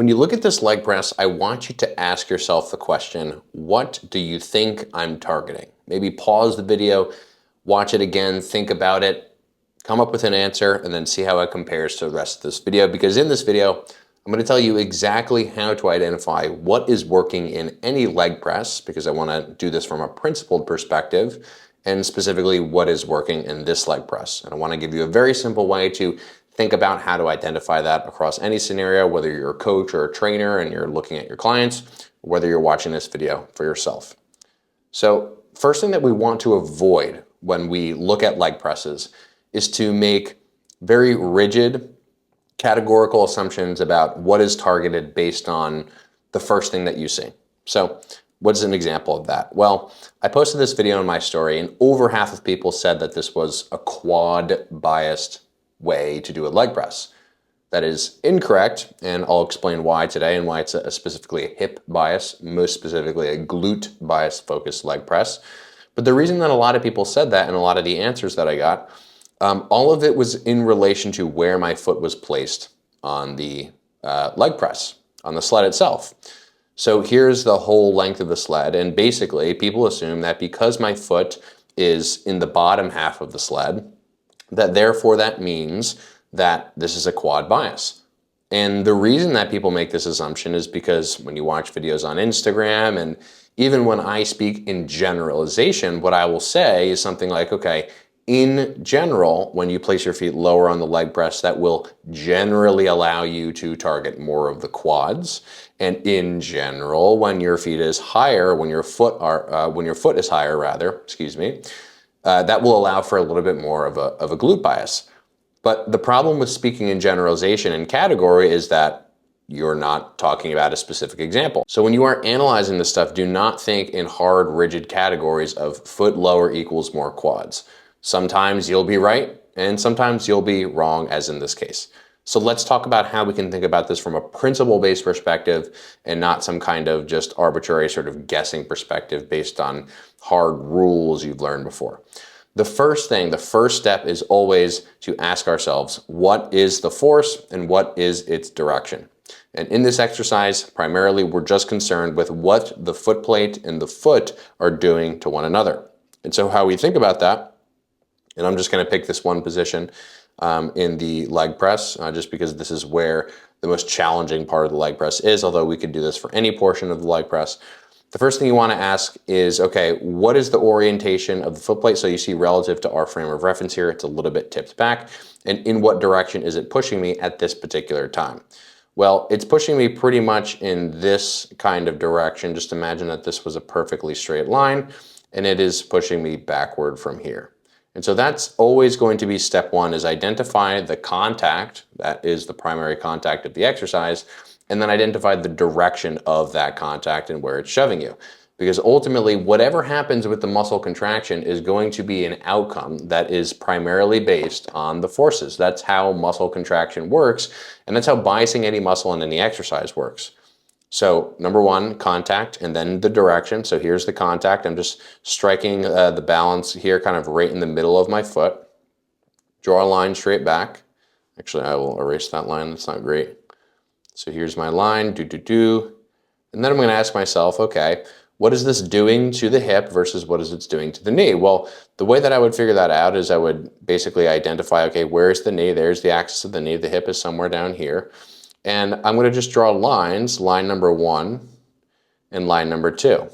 When you look at this leg press, I want you to ask yourself the question, what do you think I'm targeting? Maybe pause the video, watch it again, think about it, come up with an answer, and then see how it compares to the rest of this video. Because in this video, I'm going to tell you exactly how to identify what is working in any leg press, because I want to do this from a principled perspective, and specifically what is working in this leg press. And I want to give you a very simple way to think about how to identify that across any scenario, whether you're a coach or a trainer and you're looking at your clients, or whether you're watching this video for yourself. So first thing that we want to avoid when we look at leg presses is to make very rigid categorical assumptions about what is targeted based on the first thing that you see. So what's an example of that? Well, I posted this video in my story and over half of people said that this was a quad biased way to do a leg press. That is incorrect, and I'll explain why today and why it's specifically a hip bias, most specifically a glute bias focused leg press. But the reason that a lot of people said that and a lot of the answers that I got, all of it was in relation to where my foot was placed on the leg press, on the sled itself. So here's the whole length of the sled, and basically people assume that because my foot is in the bottom half of the sled, that therefore that means that this is a quad bias. And the reason that people make this assumption is because when you watch videos on Instagram, and even when I speak in generalization, what I will say is something like, okay, in general, when you place your feet lower on the leg press, that will generally allow you to target more of the quads. And in general, when your feet is higher, when your foot is higher, that will allow for a little bit more of a glute bias. But the problem with speaking in generalization and category is that you're not talking about a specific example. So when you are analyzing this stuff, do not think in hard, rigid categories of foot lower equals more quads. Sometimes you'll be right, and sometimes you'll be wrong, as in this case. So let's talk about how we can think about this from a principle-based perspective and not some kind of just arbitrary sort of guessing perspective based on hard rules you've learned before. The first step is always to ask ourselves, what is the force and what is its direction? And in this exercise, primarily, we're just concerned with what the foot plate and the foot are doing to one another. And so how we think about that, and I'm just going to pick this one position in the leg press, just because this is where the most challenging part of the leg press is, although we could do this for any portion of the leg press. The first thing you want to ask is, okay, what is the orientation of the foot plate? So you see relative to our frame of reference here, it's a little bit tipped back. And in what direction is it pushing me at this particular time? Well, it's pushing me pretty much in this kind of direction. Just imagine that this was a perfectly straight line, and it is pushing me backward from here. And so that's always going to be step one, is identify the contact, that is the primary contact of the exercise, and then identify the direction of that contact and where it's shoving you. Because ultimately, whatever happens with the muscle contraction is going to be an outcome that is primarily based on the forces. That's how muscle contraction works, and that's how biasing any muscle in any exercise works. So number one, contact, and then the direction. So here's the contact. I'm just striking the balance here kind of right in the middle of my foot. Draw a line straight back. Actually, I will erase that line. That's not great. So here's my line, and then I'm going to ask myself, okay, what is this doing to the hip versus what is it doing to the knee? Well, the way that I would figure that out is I would basically identify, okay, where's the knee? There's the axis of the knee. The hip is somewhere down here. And I'm going to just draw lines, line number 1 and line number 2.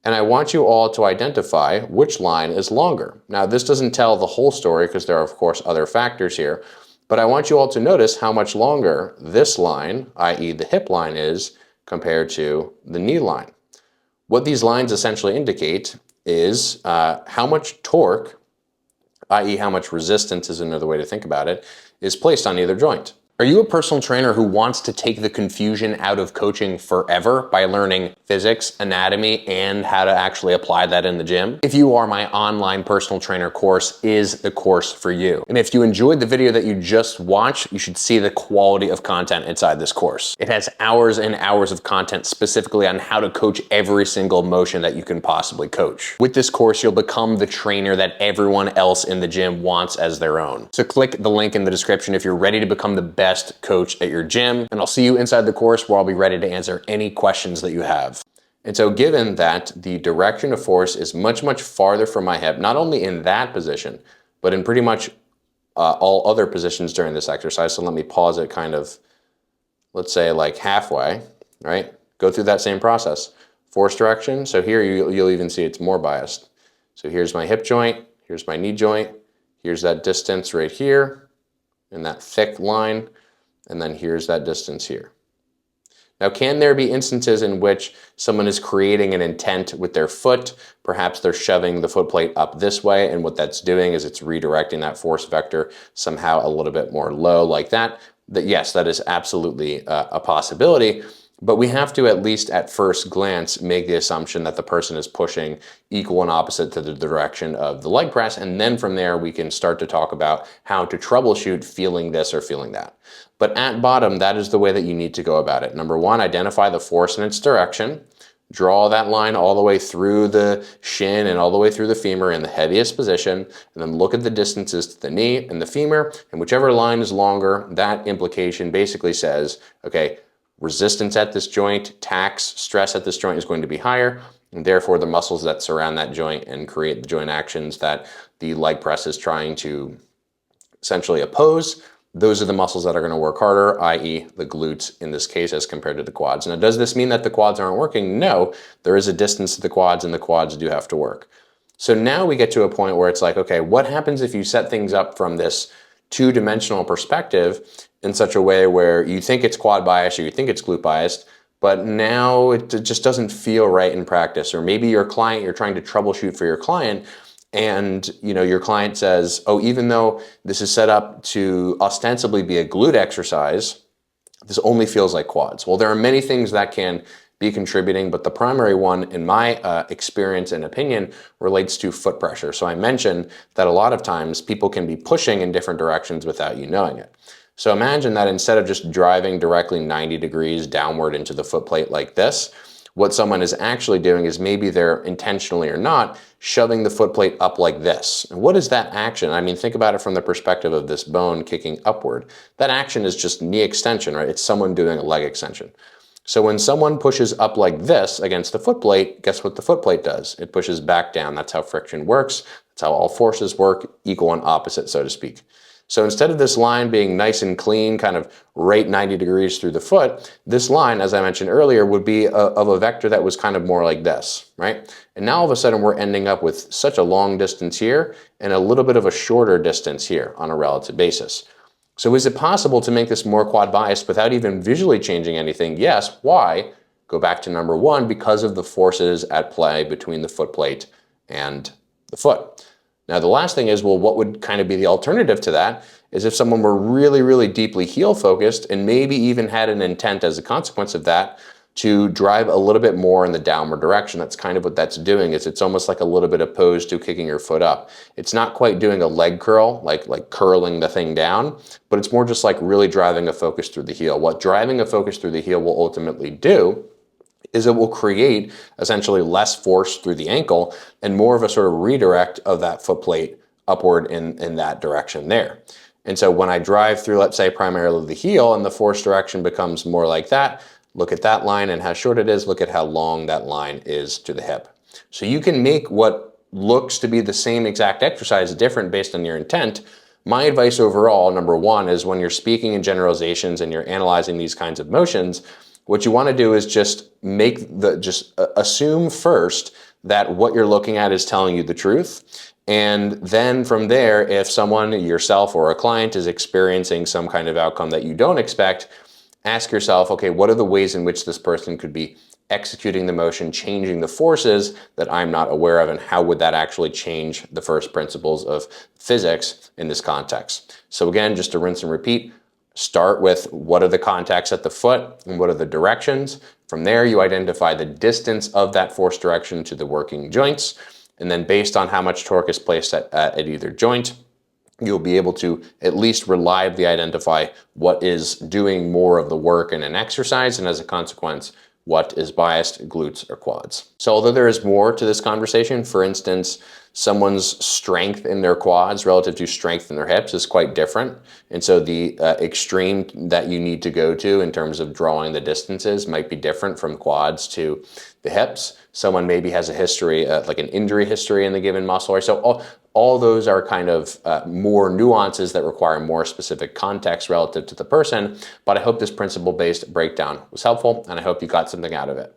And I want you all to identify which line is longer. Now, this doesn't tell the whole story because there are, of course, other factors here. But I want you all to notice how much longer this line, i.e. the hip line, is compared to the knee line. What these lines essentially indicate is how much torque, i.e. how much resistance is another way to think about it, is placed on either joint. Are you a personal trainer who wants to take the confusion out of coaching forever by learning physics, anatomy, and how to actually apply that in the gym? If you are, my online personal trainer course is the course for you. And if you enjoyed the video that you just watched, you should see the quality of content inside this course. It has hours and hours of content specifically on how to coach every single motion that you can possibly coach. With this course, you'll become the trainer that everyone else in the gym wants as their own. So click the link in the description if you're ready to become the best best coach at your gym. And I'll see you inside the course where I'll be ready to answer any questions that you have. And so given that the direction of force is much, much farther from my hip, not only in that position, but in pretty much all other positions during this exercise. So let me pause it kind of, let's say like halfway, right? Go through that same process. Force direction, so here you'll even see it's more biased. So here's my hip joint, here's my knee joint, here's that distance right here, in that thick line, and then here's that distance here. Now, can there be instances in which someone is creating an intent with their foot? Perhaps they're shoving the foot plate up this way, and what that's doing is it's redirecting that force vector somehow a little bit more low like that. Yes, that is absolutely a possibility, but we have to at least at first glance make the assumption that the person is pushing equal and opposite to the direction of the leg press, and then from there we can start to talk about how to troubleshoot feeling this or feeling that. But at bottom, that is the way that you need to go about it. Number one, identify the force and its direction. Draw that line all the way through the shin and all the way through the femur in the heaviest position, and then look at the distances to the knee and the femur, and whichever line is longer, that implication basically says, okay, resistance at this joint, tax, stress at this joint is going to be higher, and therefore the muscles that surround that joint and create the joint actions that the leg press is trying to essentially oppose, those are the muscles that are going to work harder, i.e. the glutes in this case as compared to the quads. Now, does this mean that the quads aren't working? No, there is a distance to the quads and the quads do have to work. So now we get to a point where it's like, okay, what happens if you set things up from this two-dimensional perspective in such a way where you think it's quad biased or you think it's glute biased, but now it just doesn't feel right in practice? Or maybe your client, you're trying to troubleshoot for your client, and your client says, oh, even though this is set up to ostensibly be a glute exercise, this only feels like quads. Well, there are many things that can be contributing, but the primary one, in my experience and opinion, relates to foot pressure. So I mentioned that a lot of times people can be pushing in different directions without you knowing it. So imagine that instead of just driving directly 90 degrees downward into the foot plate like this, what someone is actually doing is maybe they're intentionally or not shoving the foot plate up like this. And what is that action? I mean, think about it from the perspective of this bone kicking upward. That action is just knee extension, right? It's someone doing a leg extension. So when someone pushes up like this against the foot plate, guess what the foot plate does? It pushes back down. That's how friction works. That's how all forces work, equal and opposite, so to speak. So instead of this line being nice and clean, kind of right 90 degrees through the foot, this line, as I mentioned earlier, would be of a vector that was kind of more like this, right? And now all of a sudden we're ending up with such a long distance here and a little bit of a shorter distance here on a relative basis. So is it possible to make this more quad biased without even visually changing anything? Yes. Why? Go back to number one, because of the forces at play between the foot plate and the foot. Now, the last thing is, well, what would kind of be the alternative to that is if someone were really, really deeply heel focused and maybe even had an intent as a consequence of that to drive a little bit more in the downward direction. That's kind of what that's doing, is it's almost like a little bit opposed to kicking your foot up. It's not quite doing a leg curl, like curling the thing down, but it's more just like really driving a focus through the heel. What driving a focus through the heel will ultimately do is it will create essentially less force through the ankle and more of a sort of redirect of that foot plate upward in that direction there. And so when I drive through, let's say, primarily the heel and the force direction becomes more like that, look at that line and how short it is, look at how long that line is to the hip. So you can make what looks to be the same exact exercise different based on your intent. My advice overall, number one, is when you're speaking in generalizations and you're analyzing these kinds of motions, what you want to do is just assume first that what you're looking at is telling you the truth. And then from there, if someone, yourself or a client, is experiencing some kind of outcome that you don't expect, ask yourself, okay, what are the ways in which this person could be executing the motion, changing the forces that I'm not aware of, and how would that actually change the first principles of physics in this context? So again, just to rinse and repeat, start with what are the contacts at the foot and what are the directions. From there, you identify the distance of that force direction to the working joints. And then based on how much torque is placed at either joint, you'll be able to at least reliably identify what is doing more of the work in an exercise, and as a consequence, what is biased, glutes or quads. So although there is more to this conversation, for instance, Someone's strength in their quads relative to strength in their hips is quite different. And so the extreme that you need to go to in terms of drawing the distances might be different from quads to the hips. Someone maybe has a history, like an injury history in the given muscle. Right? So all those are kind of more nuances that require more specific context relative to the person. But I hope this principle-based breakdown was helpful, and I hope you got something out of it.